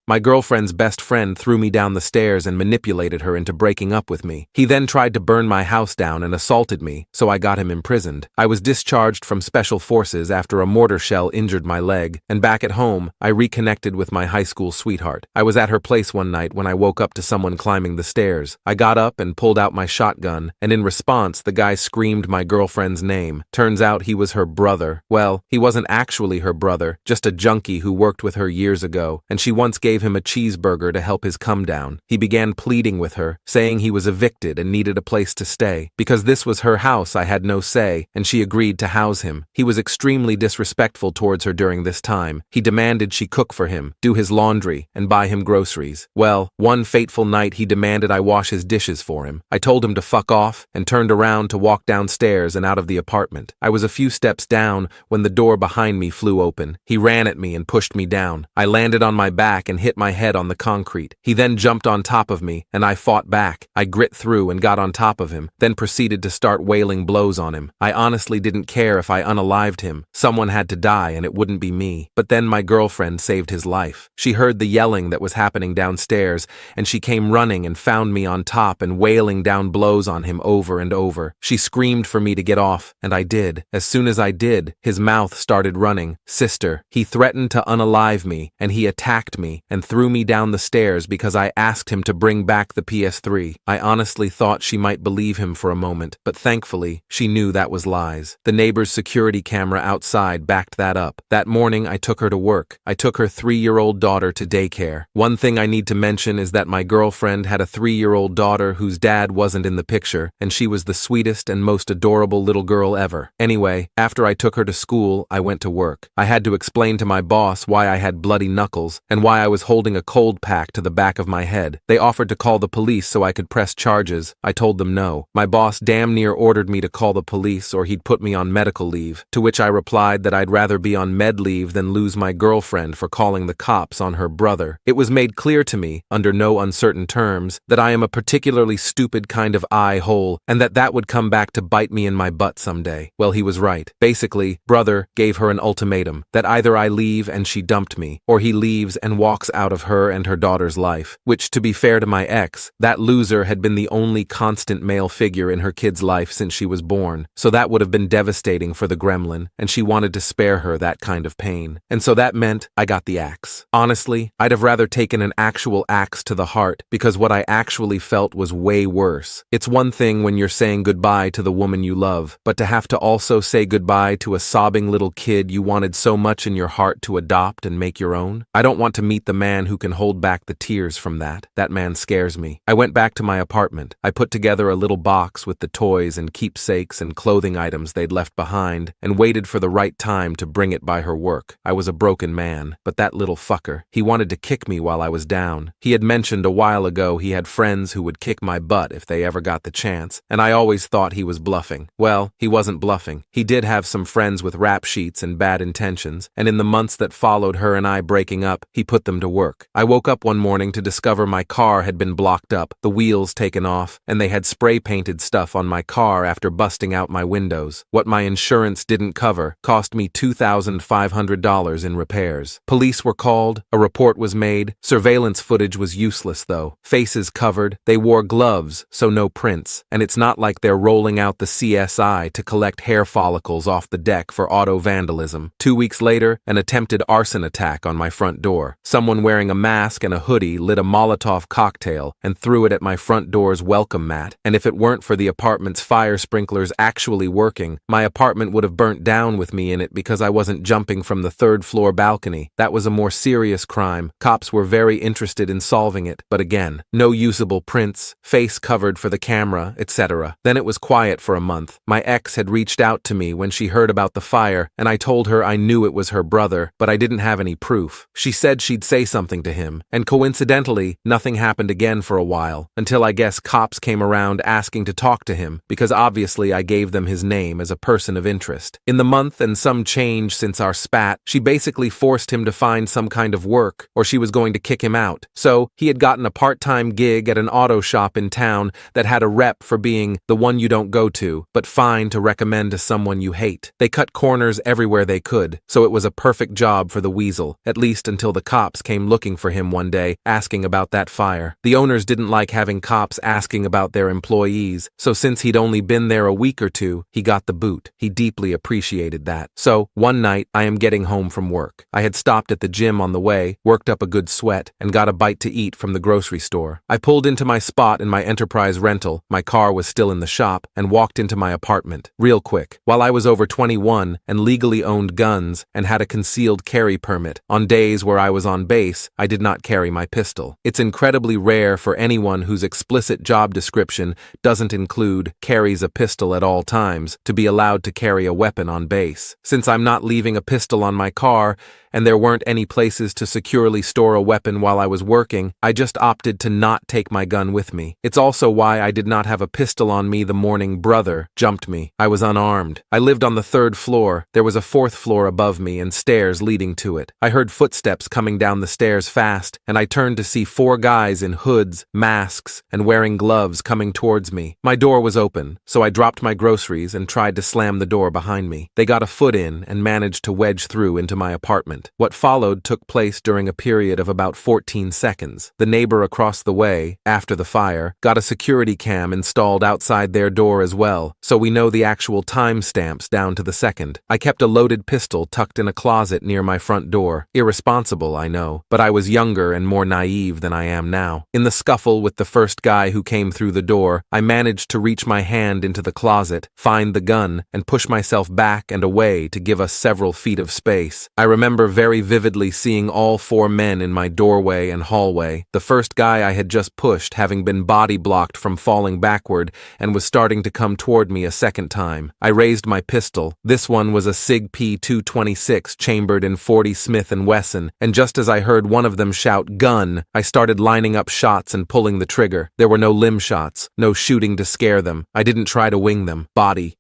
My girlfriend's best friend threw me down the stairs and manipulated her into breaking up with me. He then tried to burn my house down and assaulted me, so I got him imprisoned. I was discharged from special forces after a mortar shell injured my leg, and back at home, I reconnected with my high school sweetheart. I was at her place one night when I woke up to someone climbing the stairs. I got up and pulled out my shotgun, and in response, the guy screamed my girlfriend's name. Turns out he was her brother. Well, he wasn't actually her brother, just a junkie who worked with her years ago, and she once gave him a cheeseburger to help his come down. He began pleading with her, saying he was evicted and needed a place to stay. Because this was her house, I had no say, and she agreed to house him. He was extremely disrespectful towards her during this time. He demanded she cook for him, do his laundry, and buy him groceries. Well, one fateful night he demanded I wash his dishes for him. I told him to fuck off and turned around to walk downstairs and out of the apartment. I was a few steps down when the door behind me flew open. He ran at me and pushed me down. I landed on my back and hit my head on the concrete. He then jumped on top of me, and I fought back. I grit through and got on top of him, then proceeded to start wailing blows on him. I honestly didn't care if I unalived him. Someone had to die, and it wouldn't be me. But then my girlfriend saved his life. She heard the yelling that was happening downstairs, and she came running and found me on top and wailing down blows on him over and over. She screamed for me to get off, and I did. As soon as I did, his mouth started running. Sister, he threatened to unalive me, and he attacked me and threw me down the stairs because I asked him to bring back the PS3. I honestly thought she might believe him for a moment, but thankfully, she knew that was lies. The neighbor's security camera outside backed that up. That morning, I took her to work. I took her 3-year-old daughter to daycare. One thing I need to mention is that my girlfriend had a 3-year-old daughter whose dad wasn't in the picture, and she was the sweetest and most adorable little girl ever. Anyway, after I took her to school, I went to work. I had to explain to my boss why I had bloody knuckles and why I was holding a cold pack to the back of my head. They offered to call the police so I could press charges. I told them no. My boss damn near ordered me to call the police or he'd put me on medical leave, to which I replied that I'd rather be on med leave than lose my girlfriend for calling the cops on her brother. It was made clear to me, under no uncertain terms, that I am a particularly stupid kind of eye-hole and that would come back to bite me in my butt someday. Well, he was right. Basically, brother gave her an ultimatum that either I leave and she dumped me, or he leaves and walks out of her and her daughter's life, which, to be fair to my ex, that loser had been the only constant male figure in her kid's life since she was born, so that would have been devastating for the gremlin, and she wanted to spare her that kind of pain. And so that meant I got the axe. Honestly, I'd have rather taken an actual axe to the heart, because what I actually felt was way worse. It's one thing when you're saying goodbye to the woman you love, but to have to also say goodbye to a sobbing little kid you wanted so much in your heart to adopt and make your own? I don't want to meet the man who can hold back the tears from that. That man scares me. I went back to my apartment. I put together a little box with the toys and keepsakes and clothing items they'd left behind and waited for the right time to bring it by her work. I was a broken man, but that little fucker, he wanted to kick me while I was down. He had mentioned a while ago he had friends who would kick my butt if they ever got the chance, and I always thought he was bluffing. Well, he wasn't bluffing. He did have some friends with rap sheets and bad intentions, and in the months that followed her and I breaking up, he put them to work. I woke up one morning to discover my car had been blocked up, the wheels taken off, and they had spray-painted stuff on my car after busting out my windows. What my insurance didn't cover cost me $2,500 in repairs. Police were called, a report was made. Surveillance footage was useless though. Faces covered, they wore gloves, so no prints, and it's not like they're rolling out the CSI to collect hair follicles off the deck for auto vandalism. 2 weeks later, an attempted arson attack on my front door. Someone wearing a mask and a hoodie lit a Molotov cocktail and threw it at my front door's welcome mat, and if it weren't for the apartment's fire sprinklers actually working, my apartment would have burnt down with me in it because I wasn't jumping from the third-floor balcony. That was a more serious crime. Cops were very interested in solving it, but again, no usable prints, face covered for the camera, etc. Then it was quiet for a month. My ex had reached out to me when she heard about the fire, and I told her I knew it was her brother, but I didn't have any proof. She said she'd say something to him, and coincidentally, nothing happened again for a while, until I guess cops came around asking to talk to him, because obviously I gave them his name as a person of interest. In the month and some change since our spat, she basically forced him to find some kind of work, or she was going to kick him out. So, he had gotten a part-time gig at an auto shop in town that had a rep for being the one you don't go to, but fine to recommend to someone you hate. They cut corners everywhere they could, so it was a perfect job for the weasel, at least until the cops came came looking for him one day, asking about that fire. The owners didn't like having cops asking about their employees, so since he'd only been there a week or two, he got the boot. He deeply appreciated that. So, one night, I am getting home from work. I had stopped at the gym on the way, worked up a good sweat, and got a bite to eat from the grocery store. I pulled into my spot in my Enterprise rental, my car was still in the shop, and walked into my apartment. Real quick. While I was over 21 and legally owned guns and had a concealed carry permit, on days where I was on base, I did not carry my pistol. It's incredibly rare for anyone whose explicit job description doesn't include carries a pistol at all times to be allowed to carry a weapon on base. Since I'm not leaving a pistol on my car, and there weren't any places to securely store a weapon while I was working, I just opted to not take my gun with me. It's also why I did not have a pistol on me the morning brother jumped me. I was unarmed. I lived on the 3rd floor. There was a 4th floor above me and stairs leading to it. I heard footsteps coming down the stairs fast, and I turned to see 4 guys in hoods, masks, and wearing gloves coming towards me. My door was open, so I dropped my groceries and tried to slam the door behind me. They got a foot in and managed to wedge through into my apartment. What followed took place during a period of about 14 seconds. The neighbor across the way, after the fire, got a security cam installed outside their door as well, so we know the actual timestamps down to the second. I kept a loaded pistol tucked in a closet near my front door. Irresponsible, I know, but I was younger and more naive than I am now. In the scuffle with the first guy who came through the door, I managed to reach my hand into the closet, find the gun, and push myself back and away to give us several feet of space. I remember very vividly seeing all 4 men in my doorway and hallway, the first guy I had just pushed having been body blocked from falling backward and was starting to come toward me a second time. I raised my pistol. This one was a SIG P226 chambered in .40 Smith & Wesson, and just as I heard one of them shout, "Gun," I started lining up shots and pulling the trigger. There were no limb shots, no shooting to scare them. I didn't try to wing them. Body,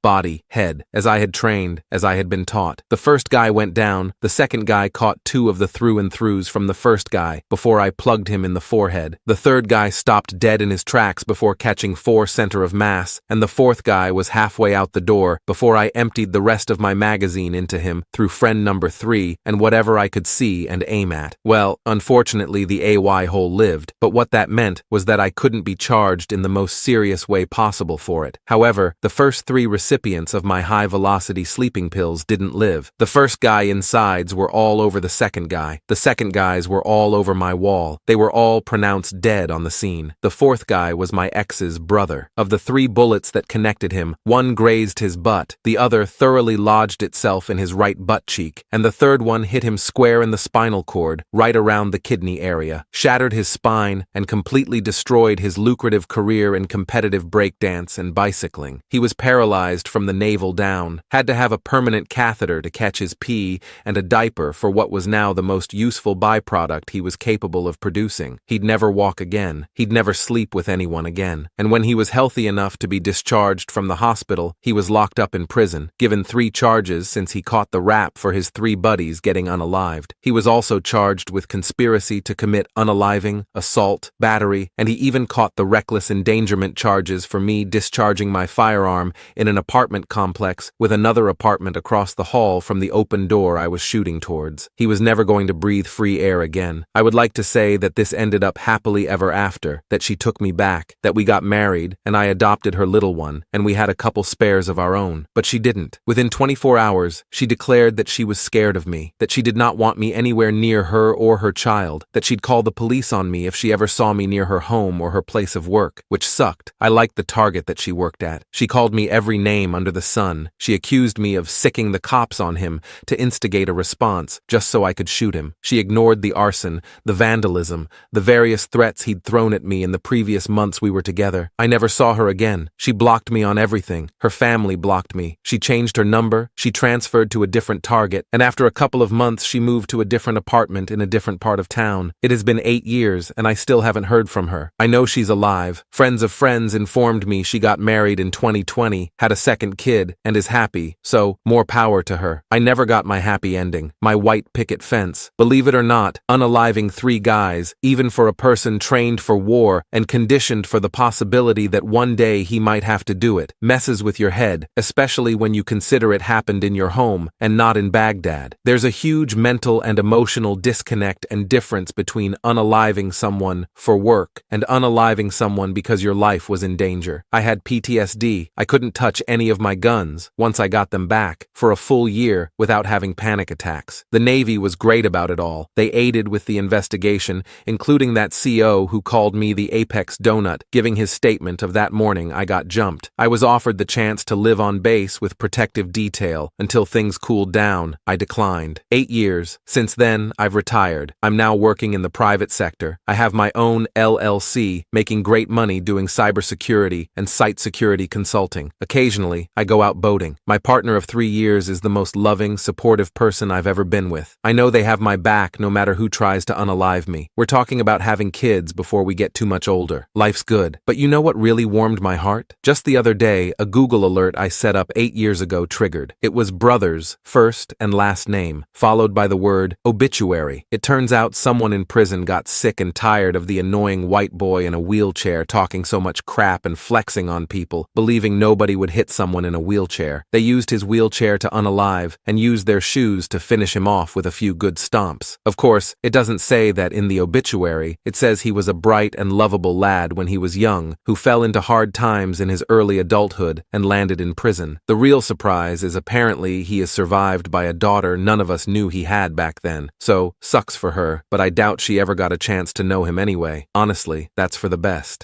head, as I had trained, as I had been taught. The first guy went down, the second guy caught 2 of the through-and-throughs from the first guy before I plugged him in the forehead. The third guy stopped dead in his tracks before catching 4 center of mass, and the 4th guy was halfway out the door before I emptied the rest of my magazine into him through friend number 3 and whatever I could see and aim at. Well, unfortunately the AY hole lived, but what that meant was that I couldn't be charged in the most serious way possible for it. However, the first 3 recipients of my high-velocity sleeping pills didn't live. The first guy insides were all over the second guy. The second guys were all over my wall. They were all pronounced dead on the scene. The 4th guy was my ex's brother. Of the 3 bullets that connected him, 1 grazed his butt, the other thoroughly lodged itself in his right butt cheek, and the 3rd one hit him square in the spinal cord, right around the kidney area, shattered his spine, and completely destroyed his lucrative career in competitive breakdance and bicycling. He was paralyzed from the navel down, had to have a permanent catheter to catch his pee, and a diaper for what was now the most useful byproduct he was capable of producing. He'd never walk again. He'd never sleep with anyone again. And when he was healthy enough to be discharged from the hospital, he was locked up in prison, given 3 charges since he caught the rap for his 3 buddies getting unalived. He was also charged with conspiracy to commit unaliving, assault, battery, and he even caught the reckless endangerment charges for me discharging my firearm in an apartment complex with another apartment across the hall from the open door I was shooting towards. He was never going to breathe free air again. I would like to say that this ended up happily ever after, that she took me back, that we got married, and I adopted her little one, and we had a couple spares of our own. But she didn't. Within 24 hours, she declared that she was scared of me, that she did not want me anywhere near her or her child, that she'd call the police on me if she ever saw me near her home or her place of work, which sucked. I liked the target that she worked at. She called me every name under the sun. She accused me of sicking the cops on him to instigate a response, just so I could shoot him. She ignored the arson, the vandalism, the various threats he'd thrown at me in the previous months we were together. I never saw her again. She blocked me on everything. Her family blocked me. She changed her number, she transferred to a different target, and after a couple of months she moved to a different apartment in a different part of town. It has been 8 years, and I still haven't heard from her. I know she's alive. Friends of friends informed me she got married in 2020, had a second kid, and is happy, so more power to her. I never got my happy ending. My white picket fence. Believe it or not, unaliving 3 guys, even for a person trained for war and conditioned for the possibility that one day he might have to do it, messes with your head, especially when you consider it happened in your home and not in Baghdad. There's a huge mental and emotional disconnect and difference between unaliving someone for work and unaliving someone because your life was in danger. I had PTSD. I couldn't touch any of my guns, once I got them back, for a full year without having panic attacks. The Navy was great about it all. They aided with the investigation, including that CO who called me the Apex Donut, giving his statement of that morning I got jumped. I was offered the chance to live on base with protective detail until things cooled down. I declined. 8 years. Since then, I've retired. I'm now working in the private sector. I have my own LLC, making great money doing cybersecurity and site security consulting. Occasionally, I go out boating. My partner of 3 years is the most loving, supportive person I've ever been with. I know they have my back no matter who tries to unalive me. We're talking about having kids before we get too much older. Life's good. But you know what really warmed my heart? Just the other day, a Google alert I set up 8 years ago triggered. It was brothers, first and last name, followed by the word obituary. It turns out someone in prison got sick and tired of the annoying white boy in a wheelchair talking so much crap and flexing on people, believing nobody would hit someone in a wheelchair. They used his wheelchair to unalive and used their shoes to finish him off with a few good stomps. Of course, it doesn't say that in the obituary. It says he was a bright and lovable lad when he was young, who fell into hard times in his early adulthood and landed in prison. The real surprise is apparently he is survived by a daughter none of us knew he had back then. So, sucks for her, but I doubt she ever got a chance to know him anyway. Honestly, that's for the best.